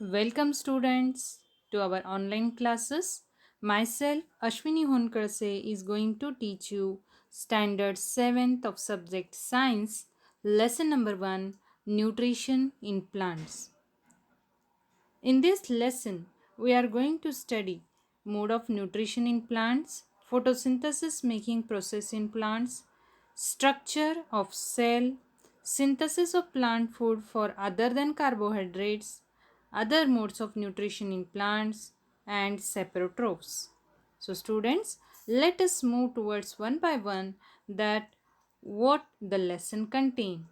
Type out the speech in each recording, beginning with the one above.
Welcome students to our online classes. Myself Ashwini Honkarse is going to teach you standard 7th of subject science lesson number 1 nutrition in plants. In this lesson, we are going to study mode of nutrition in plants, photosynthesis making process in plants, structure of cell, synthesis of plant food for other than carbohydrates, other modes of nutrition in plants, and saprotrophs. So students, let us move towards one by one that what the lesson contains.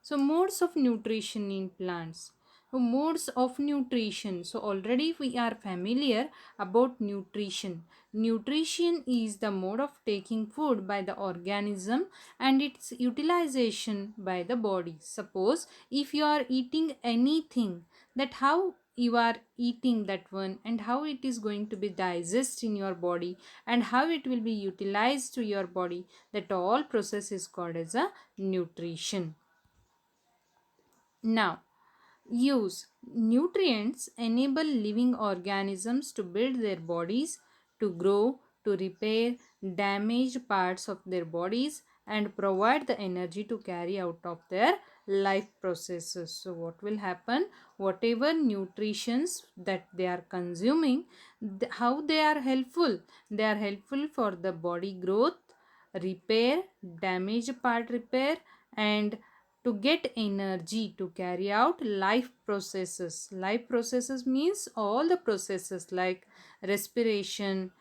So modes of nutrition in plants. So modes of nutrition. So already we are familiar about nutrition. Nutrition is the mode of taking food by the organism and its utilization by the body. Suppose if you are eating anything, that how you are eating that one and how it is going to be digested in your body and how it will be utilized to your body, that all process is called as a nutrition. Now, use nutrients enable living organisms to build their bodies, to grow, to repair damaged parts of their bodies, and provide the energy to carry out of their life processes. So, what will happen? Whatever nutritions that they are consuming, how they are helpful? They are helpful for the body growth, repair, damaged part repair, and to get energy to carry out life processes. Life processes means all the processes like respiration,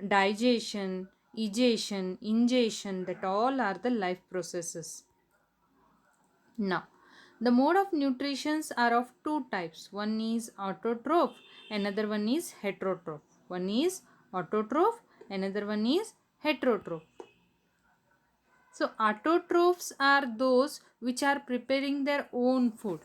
digestion, egestion, ingestion, that all are the life processes. Now, the mode of nutritions are of two types. One is autotroph, another one is heterotroph. One is autotroph, another one is heterotroph. So autotrophs are those which are preparing their own food.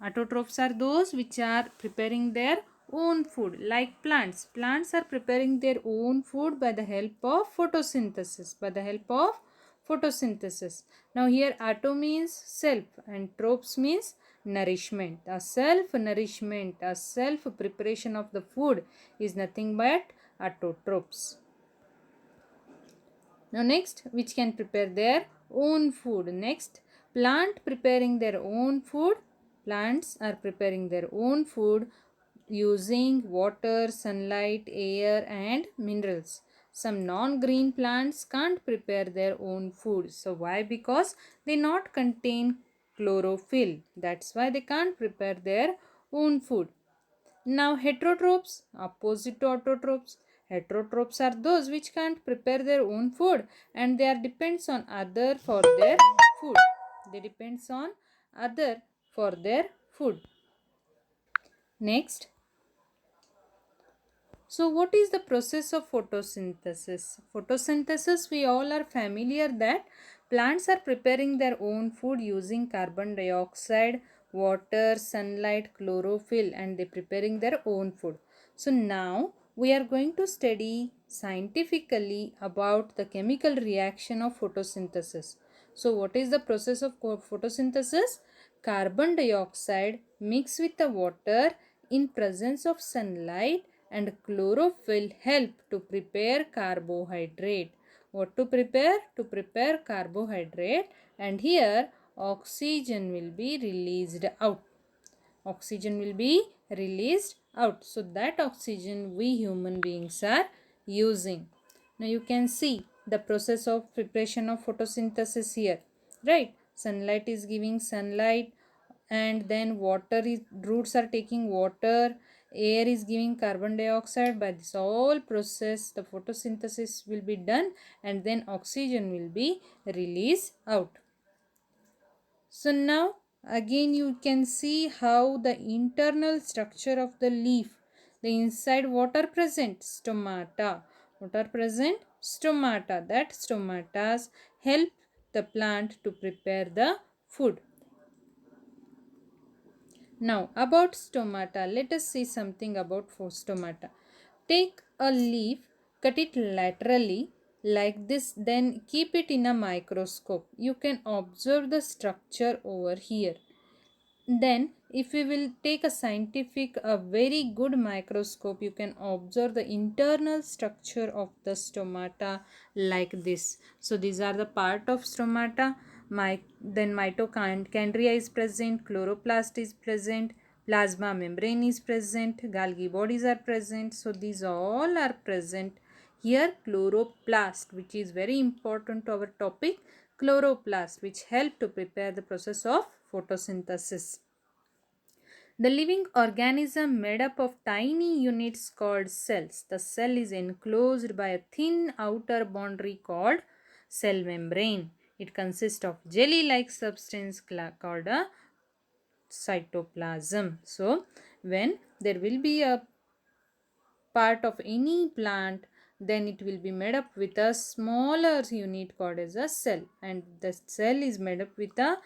Autotrophs are those which are preparing their own food, like plants. Plants are preparing their own food by the help of photosynthesis. By the help of photosynthesis. Now here auto means self and tropes means nourishment. A self nourishment, a self preparation of the food is nothing but autotrophs. Now next, which can prepare their own food. Next, plant preparing their own food. Plants are preparing their own food using water, sunlight, air and minerals. Some non-green plants can't prepare their own food. So why? Because they not contain chlorophyll. That's why they can't prepare their own food. Now heterotrophs, opposite to autotrophs. Heterotrophs are those which can't prepare their own food and they are depends on other for their food. They depends on other for their food. Next, so what is the process of photosynthesis? Photosynthesis, we all are familiar that plants are preparing their own food using carbon dioxide, water, sunlight, chlorophyll and they preparing their own food. So now we are going to study scientifically about the chemical reaction of photosynthesis. So what is the process of photosynthesis? Carbon dioxide mixed with the water in presence of sunlight and chlorophyll help to prepare carbohydrate. What to prepare? To prepare carbohydrate, and here oxygen will be released out. Oxygen will be released out. So that oxygen we human beings are using. Now you can see the process of preparation of photosynthesis here. Right? Sunlight is giving sunlight and then water is, roots are taking water, air is giving carbon dioxide. By this all process the photosynthesis will be done and then oxygen will be released out. So now again you can see how the internal structure of the leaf, the inside what are present? Stomata. What are present? Stomata. That stomatas help the plant to prepare the food. Now about stomata, let us see something about stomata. Take a leaf, cut it laterally like this, then keep it in a microscope. You can observe the structure over here. Then if we will take a scientific, a very good microscope, you can observe the internal structure of the stomata like this. So these are the part of stomata. Then mitochondria is present, chloroplast is present, plasma membrane is present, Golgi bodies are present. So these all are present here. Chloroplast, which is very important to our topic, chloroplast, which help to prepare the process of photosynthesis. The living organism made up of tiny units called cells. The cell is enclosed by a thin outer boundary called cell membrane. It consists of jelly-like substance called a cytoplasm. So, when there will be a part of any plant, then it will be made up with a smaller unit called as a cell, and the cell is made up with a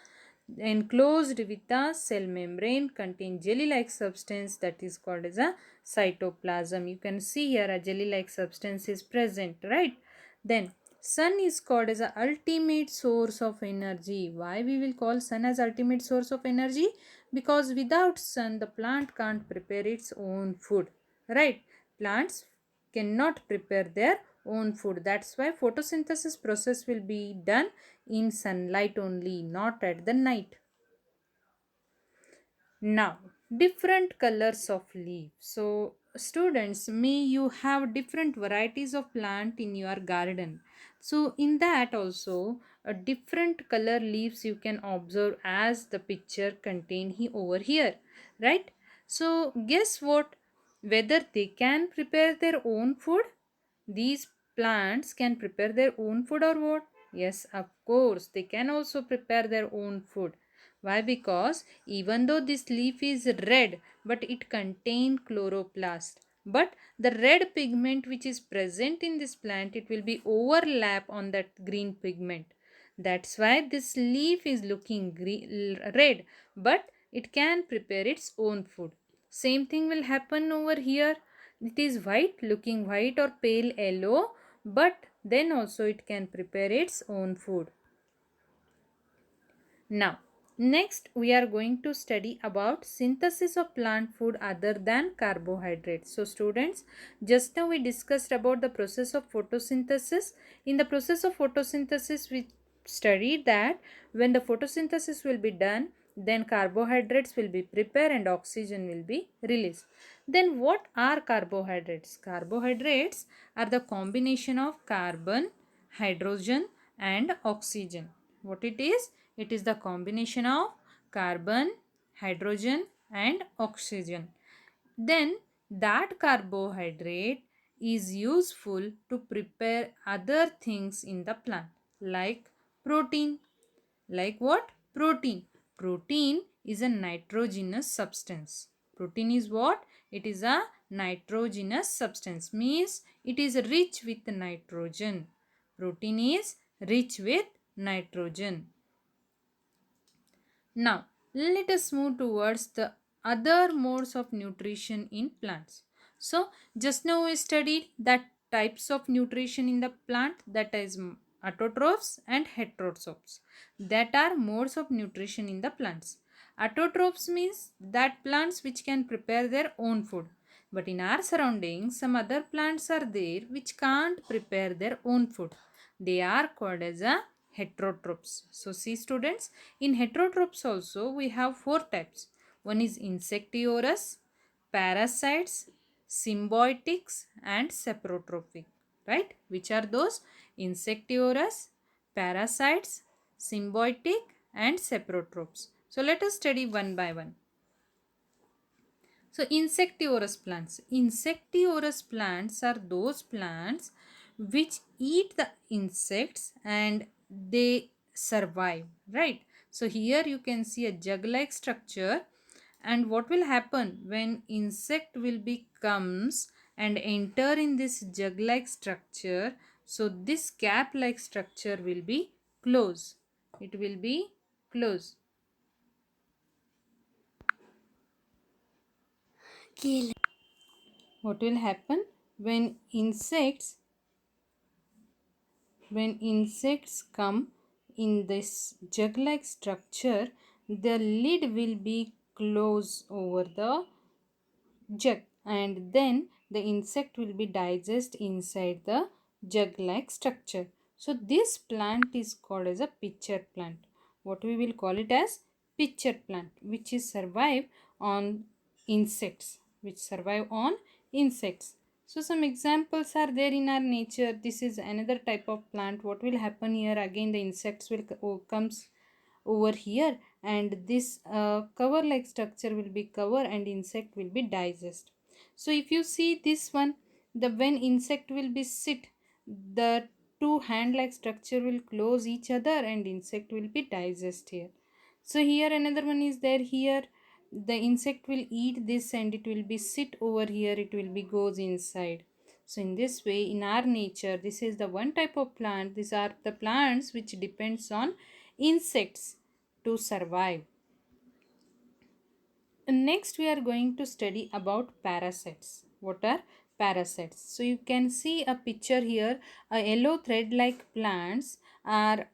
enclosed with a cell membrane contain jelly like substance that is called as a cytoplasm. You can see here a jelly like substance is present, right? Then sun is called as a ultimate source of energy. Why we will call sun as ultimate source of energy? Because without sun the plant can't prepare its own food, right? Plants cannot prepare their own food. That's why photosynthesis process will be done in sunlight only, not at the night. Now, different colors of leaf. So, students, may you have different varieties of plant in your garden. So, in that also, a different color leaves you can observe as the picture contain over here, right? So, guess what? Whether they can prepare their own food? These plants can prepare their own food or what? Yes, of course, they can also prepare their own food. Why? Because even though this leaf is red, but it contains chloroplast. But the red pigment which is present in this plant, it will be overlap on that green pigment. That's why this leaf is looking red, but it can prepare its own food. Same thing will happen over here. It is white, looking white or pale yellow, but then also it can prepare its own food. Now, next we are going to study about synthesis of plant food other than carbohydrates. So students, just now we discussed about the process of photosynthesis. In the process of photosynthesis, we studied that when the photosynthesis will be done, then carbohydrates will be prepared and oxygen will be released. Then what are carbohydrates? Carbohydrates are the combination of carbon, hydrogen and oxygen. What it is? It is the combination of carbon, hydrogen and oxygen. Then that carbohydrate is useful to prepare other things in the plant like protein. Like what? Protein. Protein is a nitrogenous substance. Protein is what? It is a nitrogenous substance. Means it is rich with nitrogen. Protein is rich with nitrogen. Now, let us move towards the other modes of nutrition in plants. So, just now we studied that types of nutrition in the plant, that is autotrophs and heterotrophs. That are modes of nutrition in the plants. Autotrophs means that plants which can prepare their own food. But in our surroundings, some other plants are there which can't prepare their own food. They are called as a heterotrophs. So see students, in heterotrophs also we have four types. One is insectivorous, parasites, symbiotics and saprotrophic. Right? Which are those? Insectivorous, parasites, symbiotic and saprotrophs. So let us study one by one. So insectivorous plants. Insectivorous plants are those plants which eat the insects and they survive, right? So here you can see a jug-like structure, and what will happen when insect will be comes and enter in this jug-like structure, so this cap-like structure will be closed. It will be closed. What will happen when insects come in this jug like structure, the lid will be closed over the jug, and then the insect will be digest inside the jug like structure. So this plant is called as a pitcher plant. What we will call it as pitcher plant, which is survive on insects. So some examples are there in our nature. This is another type of plant. What will happen here? Again the insects will comes over here, and this cover like structure will be cover and insect will be digest. So if you see this one, the when insect will be sit, the two hand like structure will close each other and insect will be digest here. So here another one is there. Here the insect will eat this and it will be sit over here, it will be goes inside. So in this way, in our nature, this is the one type of plant. These are the plants which depends on insects to survive. Next we are going to study about parasites. What are parasites? So you can see a picture here. A yellow thread like plants are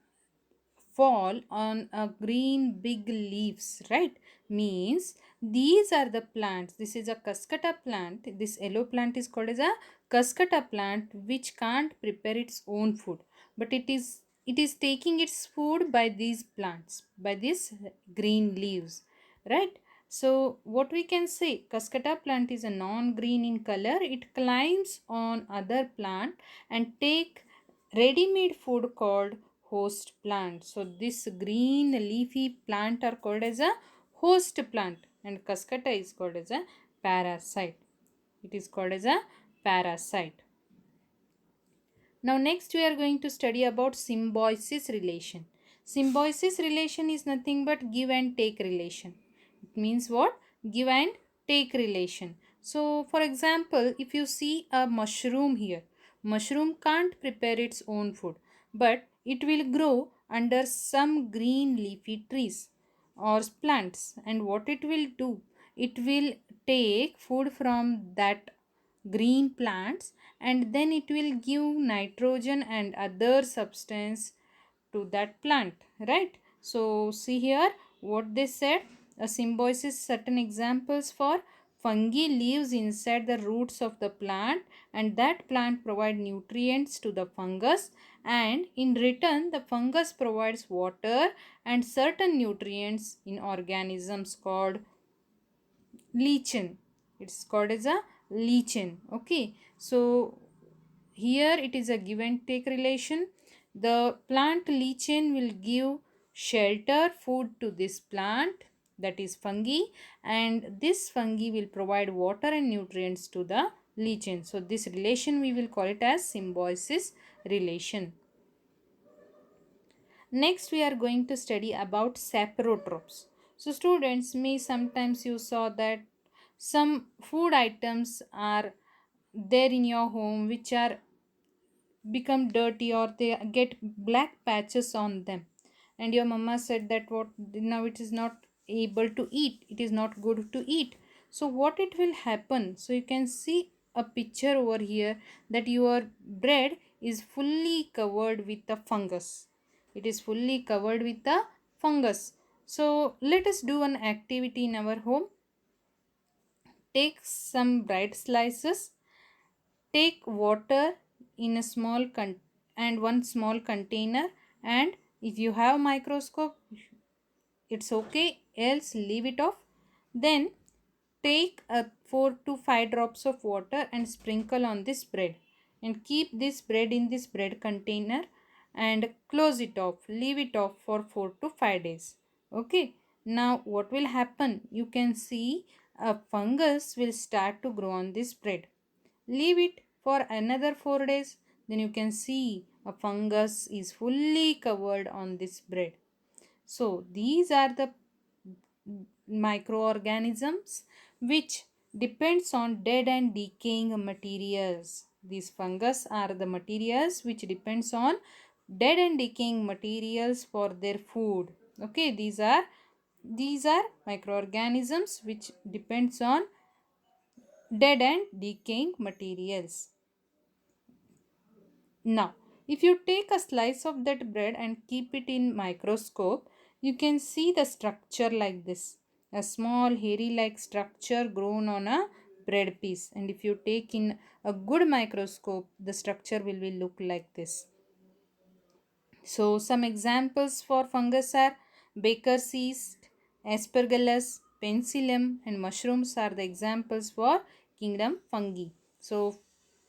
fall on a green big leaves, right? Means these are the plants. This is a cascata plant. This yellow plant is called as a cascata plant, which can't prepare its own food, but it is taking its food by these plants, by these green leaves, right? So what we can say, cascata plant is a non-green in color. It climbs on other plant and take ready-made food called host plant. So this green leafy plant are called as a host plant, and cascata is called as a parasite. It is called as a parasite. Now next we are going to study about symbiosis relation. Symbiosis relation is nothing but give and take relation. It means what? Give and take relation. So for example, if you see a mushroom here, mushroom can't prepare its own food, but it will grow under some green leafy trees or plants, and what it will do, it will take food from that green plants, and then it will give nitrogen and other substance to that plant, right? So see here what they said, a symbiosis. Certain examples for fungi lives inside the roots of the plant, and that plant provide nutrients to the fungus, and in return the fungus provides water and certain nutrients in organisms called lichen. It's called as a lichen. Okay, so here it is a give and take relation. The plant lichen will give shelter food to this plant, that is fungi, and this fungi will provide water and nutrients to the lichen. So this relation we will call it as symbiosis relation. Next we are going to study about saprotrophs. So students, may sometimes you saw that some food items are there in your home which are become dirty or they get black patches on them, and your mama said that what now it is not able to eat, it is not good to eat. So what it will happen, so you can see a picture over here that your bread is fully covered with the fungus. It is fully covered with the fungus. So let us do an activity in our home. Take some bread slices, take water in a and one small container, and if you have microscope it's okay, else leave it off. Then take a 4 to 5 drops of water and sprinkle on this bread, and keep this bread in this bread container and close it off, leave it off for 4 to 5 days. Okay, now what will happen, you can see a fungus will start to grow on this bread. Leave it for another 4 days, then you can see a fungus is fully covered on this bread. So these are the microorganisms which depends on dead and decaying materials. These fungus are the materials which depends on dead and decaying materials for their food. Okay, these are microorganisms which depends on dead and decaying materials. Now, if you take a slice of that bread and keep it in microscope, You can see the structure like this. A small hairy like structure grown on a bread piece. And if you take in a good microscope, the structure will be look like this. So some examples for fungus are baker's yeast, aspergillus, penicillium and mushrooms are the examples for kingdom fungi. So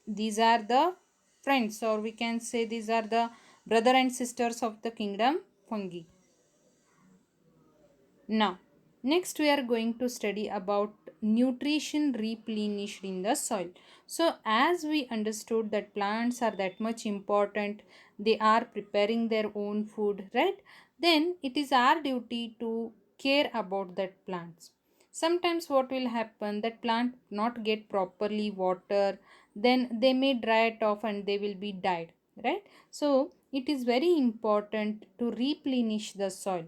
these are the friends, or we can say these are the brother and sisters of the kingdom fungi. Now, next we are going to study about nutrition replenished in the soil. So, as we understood that plants are that much important, they are preparing their own food, right? Then it is our duty to care about that plants. Sometimes what will happen, that plant not get properly water, then they may dry it off and they will be died, right? So it is very important to replenish the soil.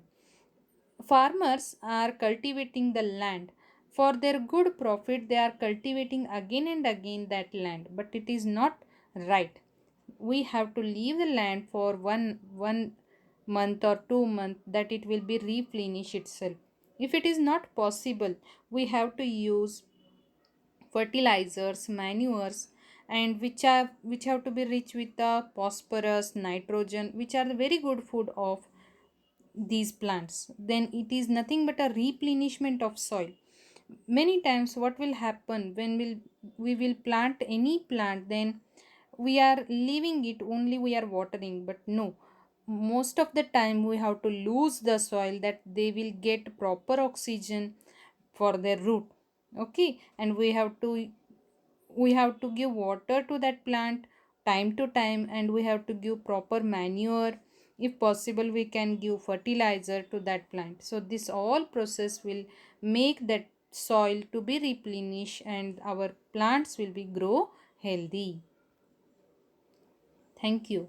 Farmers are cultivating the land. For their good profit, they are cultivating again and again that land, but it is not right. We have to leave the land for one month or 2 months that it will be replenish itself. If it is not possible, we have to use fertilizers, manures, and which have to be rich with the phosphorus, nitrogen, which are the very good food of these plants. Then it is nothing but a replenishment of soil. Many times what will happen when we will plant any plant, then we are leaving it, only we are watering, but no, most of the time we have to lose the soil that they will get proper oxygen for their root. Okay, and we have to give water to that plant time to time, and we have to give proper manure. If possible, we can give fertilizer to that plant. So this all process will make that soil to be replenished and our plants will be grow healthy. Thank you.